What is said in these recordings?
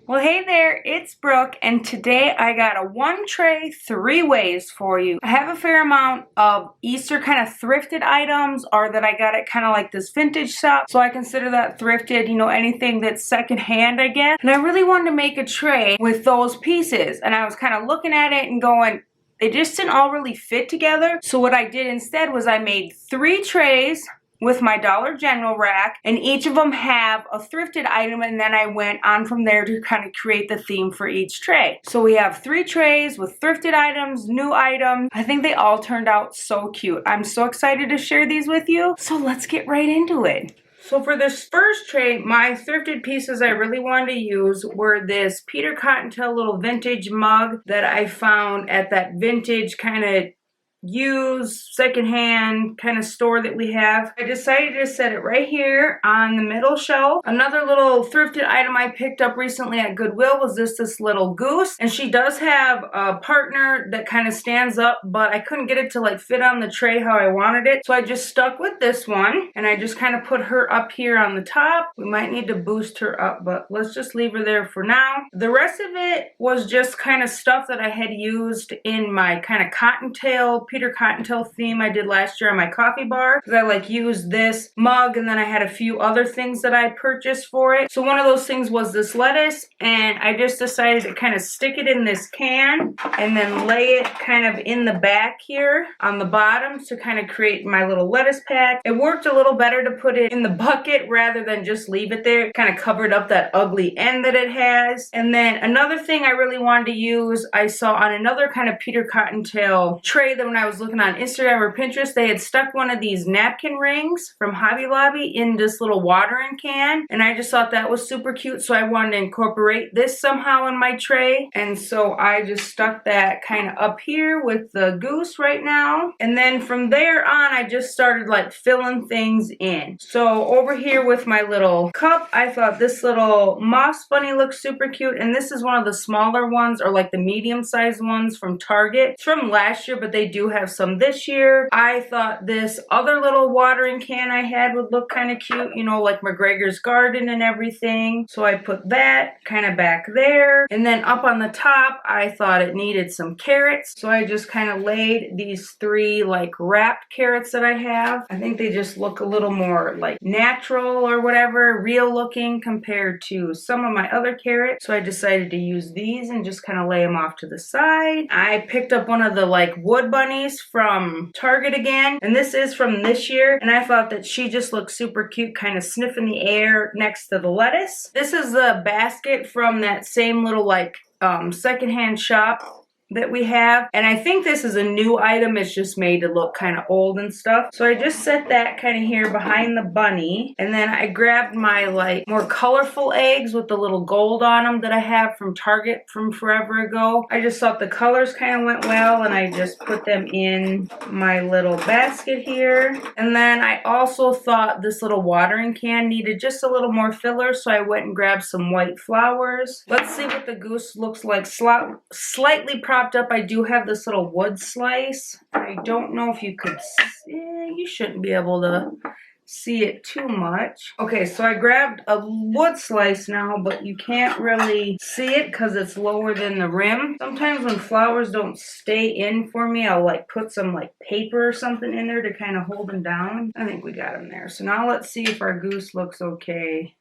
Well, hey there, it's Brooke, and today I got a one tray, 3 ways for you. I have a fair amount of Easter kind of thrifted items, or that I got at kind of like this vintage shop, so I consider that thrifted, you know, anything that's secondhand, I guess. And I really wanted to make a tray with those pieces, and I was kind of looking at it and going, they just didn't all really fit together. So what I did instead was I made 3 trays with my Dollar General rack, and each of them have a thrifted item, and then I went on from there to kind of create the theme for each tray. So we have 3 trays with thrifted items, new items. I think they all turned out so cute. I'm so excited to share these with you, so let's get right into it. So for this first tray, my thrifted pieces I really wanted to use were this Peter Cottontail little vintage mug that I found at that vintage kind of used secondhand kind of store that we have. I decided to set it right here on the middle shelf. Another little thrifted item I picked up recently at Goodwill was this little goose, and she does have a partner that kind of stands up, but I couldn't get it to like fit on the tray how I wanted it, so I just stuck with this one, and I just kind of put her up here on the top. We might need to boost her up, but let's just leave her there for now. The rest of it was just kind of stuff that I had used in my kind of Cottontail, Peter Cottontail theme I did last year on my coffee bar, because I like used this mug, and then I had a few other things that I purchased for it. So one of those things was this lettuce, and I just decided to kind of stick it in this can and then lay it kind of in the back here on the bottom to kind of create my little lettuce patch. It worked a little better to put it in the bucket rather than just leave it there. It kind of covered up that ugly end that it has. And then another thing I really wanted to use, I saw on another kind of Peter Cottontail tray that when I was looking on Instagram or Pinterest, they had stuck one of these napkin rings from Hobby Lobby in this little watering can, and I just thought that was super cute, so I wanted to incorporate this somehow in my tray, and so I just stuck that kind of up here with the goose right now. And then from there on, I just started like filling things in. So over here with my little cup, I thought this little moss bunny looks super cute, and this is one of the smaller ones, or like the medium-sized ones from Target. It's from last year, but they do have some this year. I thought this other little watering can I had would look kind of cute, you know, like McGregor's garden and everything. So I put that kind of back there. And then up on the top, I thought it needed some carrots. So I just kind of laid these 3 like wrapped carrots that I have. I think they just look a little more like natural or whatever, real looking compared to some of my other carrots. So I decided to use these and just kind of lay them off to the side. I picked up one of the like wood bunnies from Target again, and this is from this year, and I thought that she just looked super cute, kind of sniffing the air next to the lettuce. This is the basket from that same little like secondhand shop that we have, and I think this is a new item. It's just made to look kind of old and stuff. So I just set that kind of here behind the bunny, and then I grabbed my like more colorful eggs with the little gold on them that I have from Target from forever ago. I just thought the colors kind of went well, and I just put them in my little basket here. And then I also thought this little watering can needed just a little more filler, so I went and grabbed some white flowers. Let's see what the goose looks like. Slightly propped up. I do have this little wood slice. I don't know if you could see, you shouldn't be able to see it too much. Okay, so I grabbed a wood slice now, but you can't really see it because it's lower than the rim. Sometimes when flowers don't stay in for me, I'll like put some like paper or something in there to kind of hold them down. I think we got them there. So now let's see if our goose looks okay.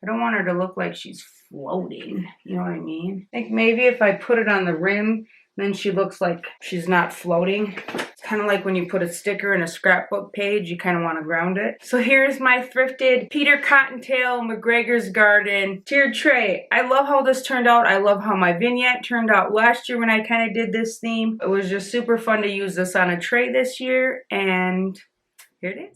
I don't want her to look like she's floating, you know what I mean? I think maybe if I put it on the rim, then she looks like she's not floating. It's kind of like when you put a sticker in a scrapbook page, you kind of want to ground it. So here's my thrifted Peter Cottontail McGregor's Garden tiered tray. I love how this turned out. I love how my vignette turned out last year when I kind of did this theme. It was just super fun to use this on a tray this year, and here it is.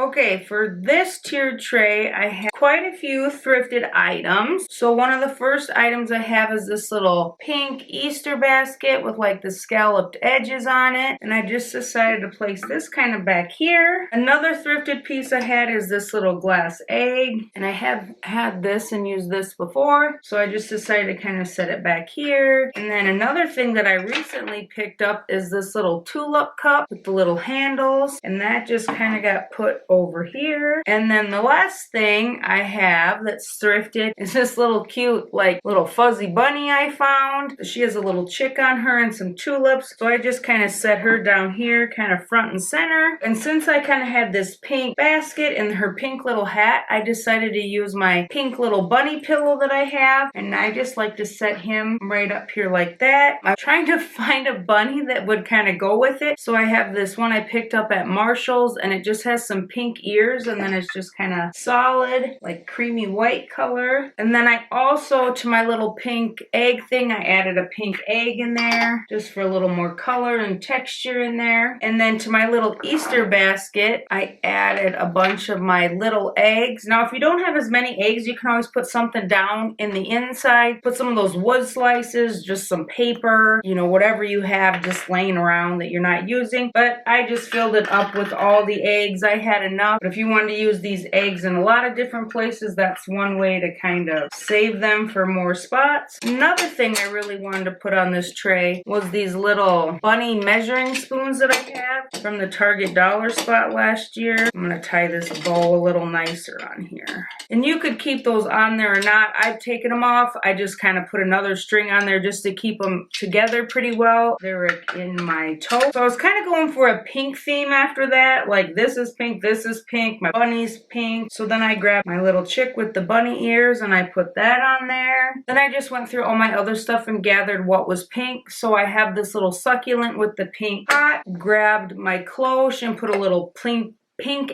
Okay, for this tiered tray, I have quite a few thrifted items. So one of the first items I have is this little pink Easter basket with like the scalloped edges on it. And I just decided to place this kind of back here. Another thrifted piece I had is this little glass egg. And I have had this and used this before. So I just decided to kind of set it back here. And then another thing that I recently picked up is this little tulip cup with the little handles. And that just kind of got put over here. And then the last thing I have that's thrifted is this little cute like little fuzzy bunny I found. She has a little chick on her and some tulips, so I just kind of set her down here kind of front and center. And since I kind of had this pink basket and her pink little hat, I decided to use my pink little bunny pillow that I have, and I just like to set him right up here like that. I'm trying to find a bunny that would kind of go with it, so I have this one I picked up at Marshall's, and it just has some pink ears, and then it's just kind of solid like creamy white color. And then I also, to my little pink egg thing, I added a pink egg in there just for a little more color and texture in there. And then to my little Easter basket, I added a bunch of my little eggs. Now if you don't have as many eggs, you can always put something down in the inside, put some of those wood slices, just some paper, you know, whatever you have just laying around that you're not using. But I just filled it up with all the eggs. I had enough. But if you want to use these eggs in a lot of different places, that's one way to kind of save them for more spots. Another thing I really wanted to put on this tray was these little bunny measuring spoons that I have from the Target dollar spot last year. I'm going to tie this bow a little nicer on here. And you could keep those on there or not. I've taken them off. I just kind of put another string on there just to keep them together pretty well. They're in my tote. So I was kind of going for a pink theme after that. Like this is pink, this is pink, my bunny's pink. So then I grabbed my little chick with the bunny ears and I put that on there. Then I just went through all my other stuff and gathered what was pink. So I have this little succulent with the pink pot. Grabbed my cloche and put a little pink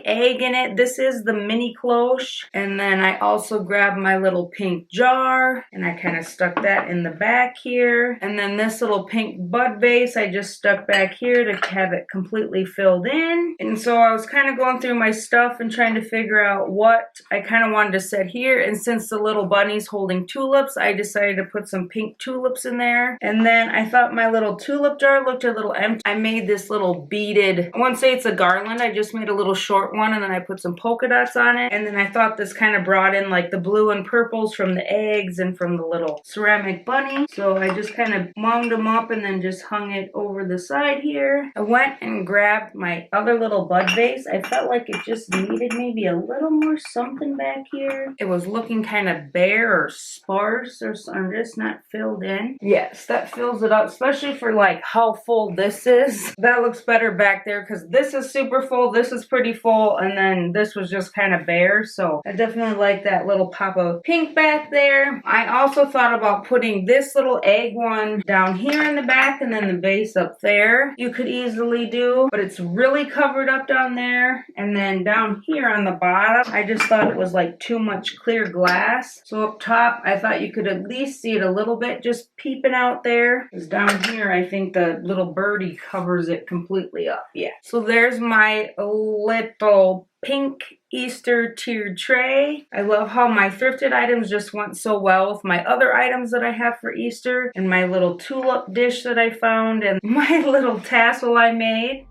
egg in it. This is the mini cloche. And then I also grabbed my little pink jar and I kind of stuck that in the back here. And then this little pink bud vase I just stuck back here to have it completely filled in. And so I was kind of going through my stuff and trying to figure out what I kind of wanted to set here. And since the little bunny's holding tulips, I decided to put some pink tulips in there. And then I thought my little tulip jar looked a little empty. I made this little beaded, I wouldn't say it's a garland, I just made a little short one and then I put some polka dots on it. And then I thought this kind of brought in like the blue and purples from the eggs and from the little ceramic bunny. So I just kind of wound them up and then just hung it over the side here. I went and grabbed my other little bud vase. I felt like it just needed maybe a little more something back here. It was looking kind of bare or sparse or I'm just not filled in. Yes, that fills it up, especially for like how full this is. That looks better back there because this is super full, this is pretty full, and then this was just kind of bare. So I definitely like that little pop of pink back there. I also thought about putting this little egg one down here in the back and then the base up there. You could easily do, but it's really covered up down there. And then down here on the bottom, I just thought it was like too much clear glass. So up top, I thought you could at least see it a little bit just peeping out there. Because down here, I think the little birdie covers it completely up. Yeah. So there's my little pink Easter tiered tray. I love how my thrifted items just went so well with my other items that I have for Easter, and my little tulip dish that I found, and my little tassel I made.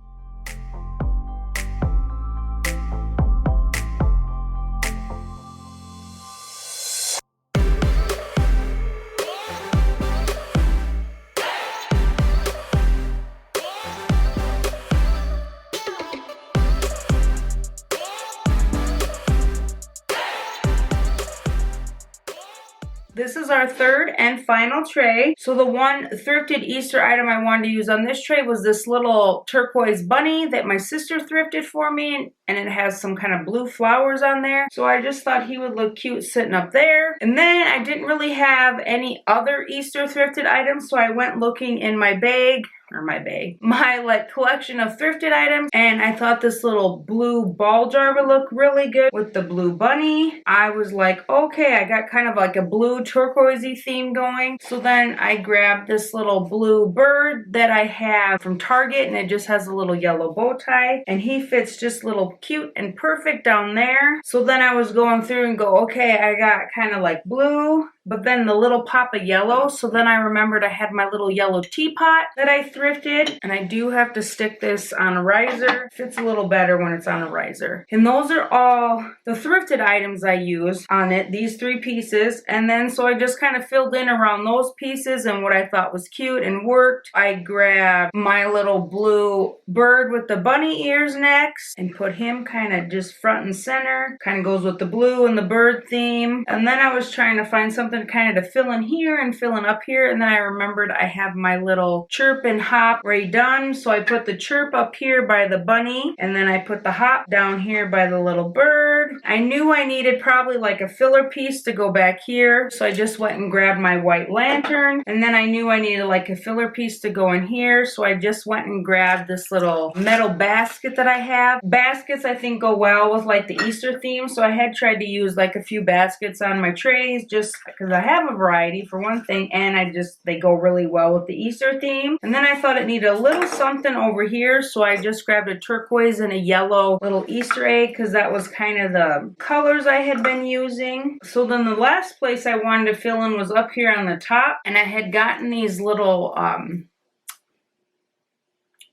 This is our third and final tray. So the one thrifted Easter item I wanted to use on this tray was this little turquoise bunny that my sister thrifted for me, and it has some kind of blue flowers on there. So I just thought he would look cute sitting up there. And then I didn't really have any other Easter thrifted items, so I went looking in my bag my like collection of thrifted items, and I thought this little blue ball jar would look really good with the blue bunny. I was like, okay, I got kind of like a blue turquoisey theme going. So then I grabbed this little blue bird that I have from Target, and it just has a little yellow bow tie, and he fits just little cute and perfect down there. So then I was going through and go, okay, I got kind of like blue, but then the little pop of yellow. So then I remembered I had my little yellow teapot that I thrifted, and I do have to stick this on a riser. It fits a little better when it's on a riser. And those are all the thrifted items I use on it, these 3 pieces. And then so I just kind of filled in around those pieces and what I thought was cute and worked. I grabbed my little blue bird with the bunny ears next and put him kind of just front and center. Kind of goes with the blue and the bird theme. And then I was trying to find something kind of to fill in here and fill in up here, and then I remembered I have my little chirp and hop already done, so I put the chirp up here by the bunny, and then I put the hop down here by the little bird. I knew I needed probably like a filler piece to go back here, so I just went and grabbed my white lantern, and then I knew I needed like a filler piece to go in here, so I just went and grabbed this little metal basket that I have. Baskets I think go well with like the Easter theme, so I had tried to use like a few baskets on my trays just because I have a variety for one thing, and they go really well with the Easter theme. And then I thought it needed a little something over here, so I just grabbed a turquoise and a yellow little Easter egg because that was kind of the colors I had been using. So then the last place I wanted to fill in was up here on the top, and I had gotten these little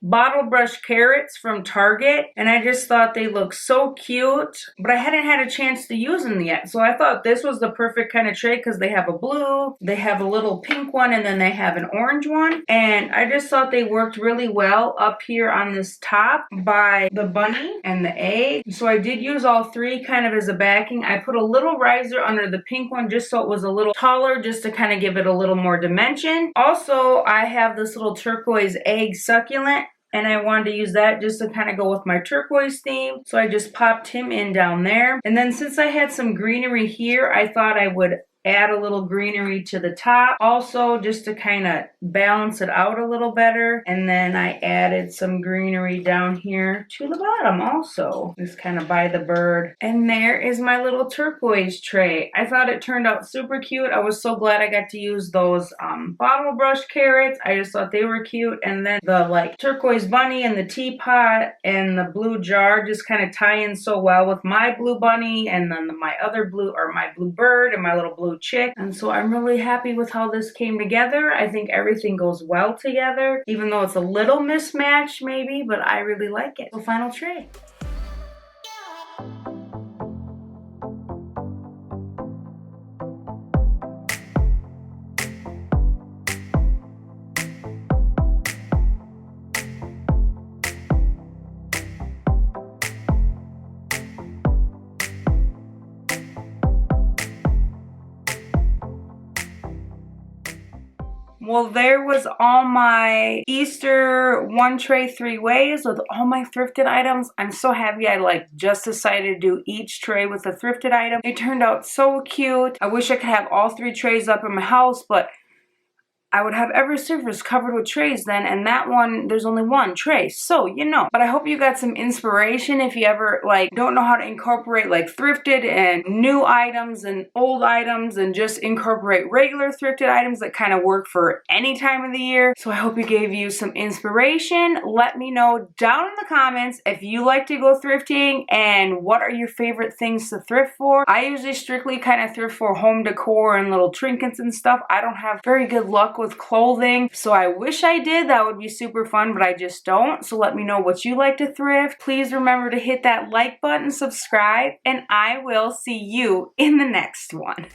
bottle brush carrots from Target, and I just thought they looked so cute, but I hadn't had a chance to use them yet. So I thought this was the perfect kind of tray because they have a blue, they have a little pink one, and then they have an orange one. And I just thought they worked really well up here on this top by the bunny and the egg. So I did use all 3 kind of as a backing. I put a little riser under the pink one just so it was a little taller, just to kind of give it a little more dimension. Also, I have this little turquoise egg succulent, and I wanted to use that just to kind of go with my turquoise theme. So I just popped him in down there. And then since I had some greenery here, I thought I would add a little greenery to the top also just to kind of balance it out a little better. And then I added some greenery down here to the bottom also, just kind of by the bird. And there is my little turquoise tray. I thought it turned out super cute. I was so glad I got to use those bottle brush carrots. I just thought they were cute. And then the like turquoise bunny and the teapot and the blue jar just kind of tie in so well with my blue bunny and then my other blue, or my blue bird and my little blue chick. And so I'm really happy with how this came together. I think everything goes well together, even though it's a little mismatched maybe, but I really like it. So final tray. Well, there was all my Easter 1 tray 3 ways with all my thrifted items. I'm so happy I like just decided to do each tray with a thrifted item. It turned out so cute. I wish I could have all 3 trays up in my house, but I would have every surface covered with trays then, and that one, there's only 1 tray, so you know. But I hope you got some inspiration if you ever like don't know how to incorporate like thrifted and new items and old items, and just incorporate regular thrifted items that kind of work for any time of the year. So I hope it gave you some inspiration. Let me know down in the comments if you like to go thrifting and what are your favorite things to thrift for. I usually strictly kind of thrift for home decor and little trinkets and stuff. I don't have very good luck with clothing, so I wish I did. That would be super fun, but I just don't. So let me know what you like to thrift. Please remember to hit that like button, subscribe, and I will see you in the next one.